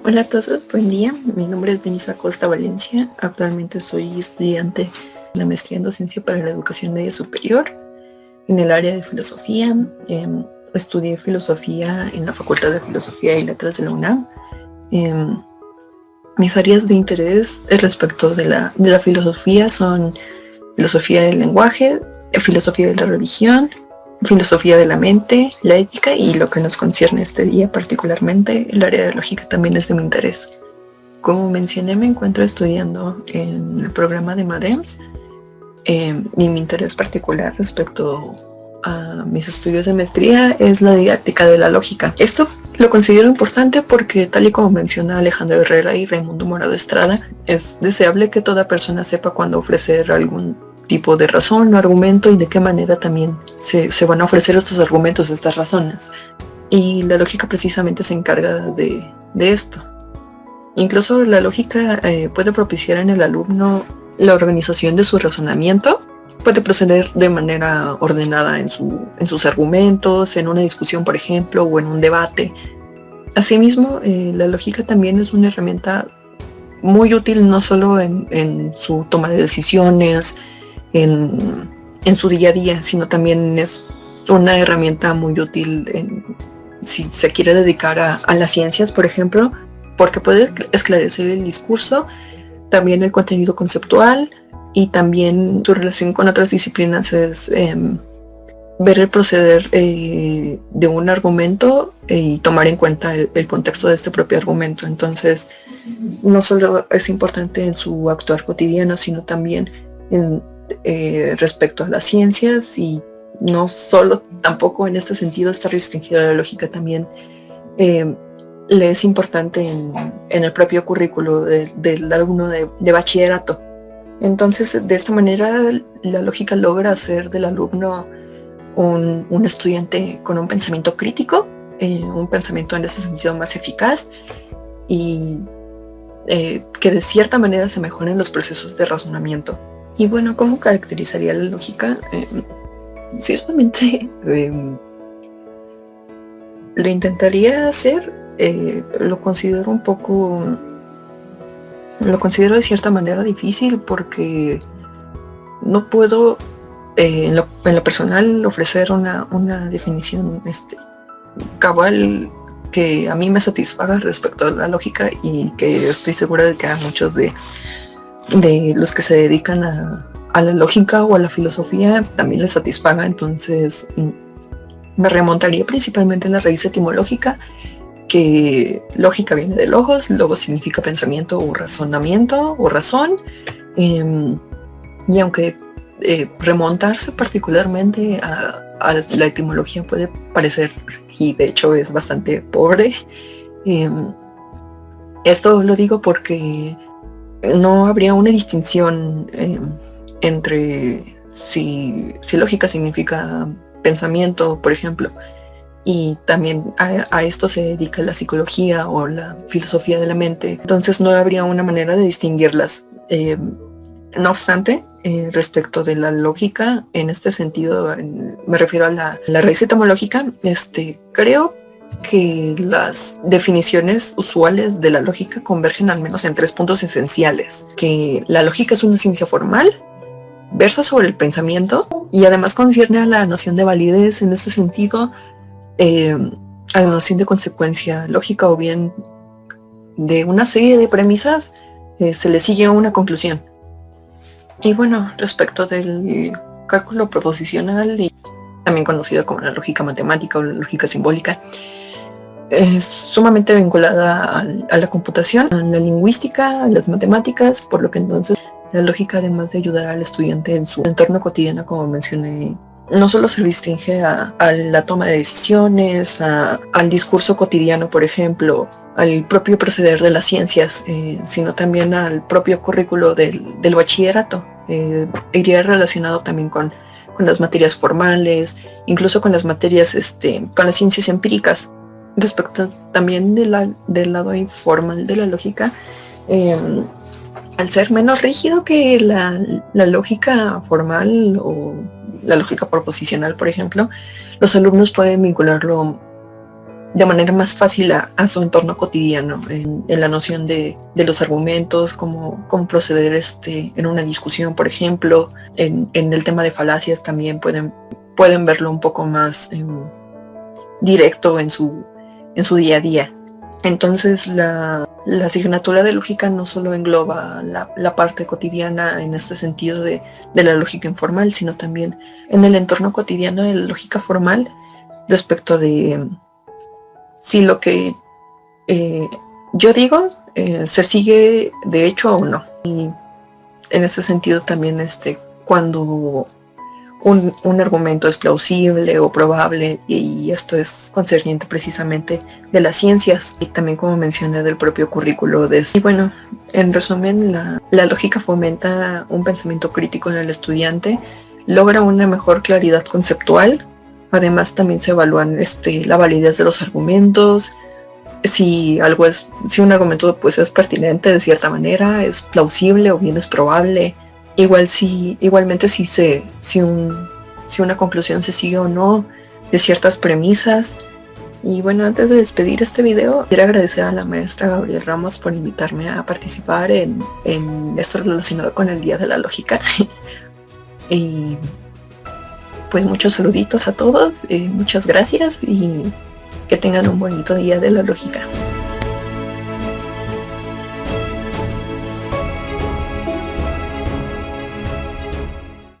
Hola a todos, buen día. Mi nombre es Denise Acosta Valencia. Actualmente soy estudiante de la maestría en docencia para la educación media superior en el área de filosofía. Estudié filosofía en la Facultad de Filosofía y Letras de la UNAM. Mis áreas de interés respecto de la filosofía son filosofía del lenguaje, filosofía de la religión, filosofía de la mente, la ética y lo que nos concierne este día particularmente, el área de lógica también es de mi interés. Como mencioné, me encuentro estudiando en el programa de MADEMS y mi interés particular respecto a mis estudios de maestría es la didáctica de la lógica. Esto lo considero importante porque, tal y como menciona Alejandro Herrera y Raimundo Morado Estrada, es deseable que toda persona sepa cuándo ofrecer algún tipo de razón o argumento y de qué manera también se van a ofrecer estos argumentos, estas razones. Y la lógica precisamente se encarga de esto. Incluso la lógica puede propiciar en el alumno la organización de su razonamiento, puede proceder de manera ordenada en sus argumentos, en una discusión, por ejemplo, o en un debate. Asimismo, la lógica también es una herramienta muy útil no solo en su toma de decisiones, en su día a día, sino también es una herramienta muy útil si se quiere dedicar a las ciencias, por ejemplo, porque puede esclarecer el discurso, también el contenido conceptual y también su relación con otras disciplinas es ver el proceder de un argumento y tomar en cuenta el contexto de este propio argumento. Entonces, no solo es importante en su actuar cotidiano, sino también respecto a las ciencias, y no solo tampoco en este sentido está restringida la lógica, también le es importante en el propio currículo del alumno de bachillerato. Entonces, de esta manera, la lógica logra hacer del alumno un estudiante con un pensamiento crítico, un pensamiento en ese sentido más eficaz y que de cierta manera se mejoren los procesos de razonamiento. Y bueno, ¿cómo caracterizaría la lógica? Ciertamente lo intentaría hacer, lo considero de cierta manera difícil porque no puedo en lo personal ofrecer una definición cabal que a mí me satisfaga respecto a la lógica, y que estoy segura de que a muchos de los que se dedican a la lógica o a la filosofía también les satisfaga. Entonces me remontaría principalmente a la raíz etimológica, que lógica viene de logos significa pensamiento o razonamiento o razón, y aunque remontarse particularmente a la etimología puede parecer, y de hecho es bastante pobre, esto lo digo porque no habría una distinción entre si lógica significa pensamiento, por ejemplo, y también a esto se dedica la psicología o la filosofía de la mente. Entonces no habría una manera de distinguirlas. No obstante, respecto de la lógica, en este sentido, me refiero a la raíz etimológica, creo que las definiciones usuales de la lógica convergen al menos en 3 puntos esenciales: que la lógica es una ciencia formal, versa sobre el pensamiento y además concierne a la noción de validez. En este sentido, a la noción de consecuencia lógica, o bien de una serie de premisas se le sigue una conclusión. Y bueno, respecto del cálculo proposicional, y también conocido como la lógica matemática o la lógica simbólica, es sumamente vinculada a la computación, a la lingüística, a las matemáticas, por lo que entonces la lógica, además de ayudar al estudiante en su entorno cotidiano, como mencioné, no solo se restringe a la toma de decisiones, al discurso cotidiano, por ejemplo, al propio proceder de las ciencias, sino también al propio currículo del bachillerato. Iría relacionado también con las materias formales, incluso con las materias, con las ciencias empíricas. Respecto también del lado informal de la lógica, al ser menos rígido que la lógica formal o la lógica proposicional, por ejemplo, los alumnos pueden vincularlo de manera más fácil a su entorno cotidiano, en la noción de los argumentos, cómo proceder en una discusión, por ejemplo. En el tema de falacias también pueden verlo un poco más directo en su día a día. Entonces la asignatura de lógica no solo engloba la parte cotidiana en este sentido de la lógica informal, sino también en el entorno cotidiano de la lógica formal respecto de si lo que yo digo se sigue de hecho o no. Y en ese sentido también cuando un argumento es plausible o probable, y esto es concerniente precisamente de las ciencias y también, como mencioné, del propio currículo. Y bueno, en resumen, la lógica fomenta un pensamiento crítico en el estudiante, logra una mejor claridad conceptual. Además también se evalúan la validez de los argumentos, si un argumento pues es pertinente de cierta manera, es plausible o bien es probable. Igualmente si una conclusión se sigue o no de ciertas premisas. Y bueno, antes de despedir este video, quiero agradecer a la maestra Gabriel Ramos por invitarme a participar en esto relacionado con el Día de la Lógica. Y pues muchos saluditos a todos, muchas gracias y que tengan un bonito Día de la Lógica.